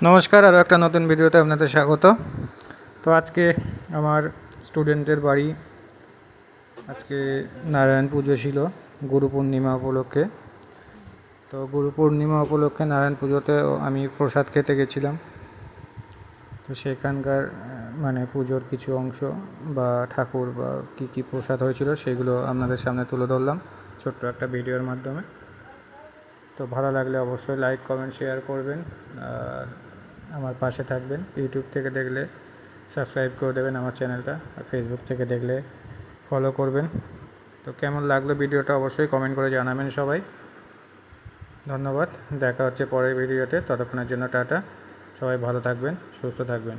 নমস্কার, আরও একটা নতুন ভিডিওতে আপনাদের স্বাগত। তো আজকে আমার স্টুডেন্টের বাড়ি আজকে নারায়ণ পুজো ছিল গুরু পূর্ণিমা উপলক্ষে। তো গুরু পূর্ণিমা উপলক্ষে নারায়ণ পুজোতে আমি প্রসাদ খেতে গেছিলাম। তো সেখানকার পুজোর কিছু অংশ বা ঠাকুর বা কী প্রসাদ হয়েছিল সেগুলো আপনাদের সামনে তুলে ধরলাম ছোট্ট একটা ভিডিওর মাধ্যমে। তো ভালো লাগলে অবশ্যই লাইক, কমেন্ট, শেয়ার করবেন আর আমার পাশে থাকবেন। ইউটিউব থেকে দেখলে সাবস্ক্রাইব করে দেবেন আমার চ্যানেলটা, আর ফেসবুক থেকে দেখলে ফলো করবেন। তো কেমন লাগলো ভিডিওটা অবশ্যই কমেন্ট করে জানাবেন সবাই। ধন্যবাদ, দেখা হচ্ছে পরের ভিডিওতে। ততক্ষণের জন্য টাটা। সবাই ভালো থাকবেন, সুস্থ থাকবেন।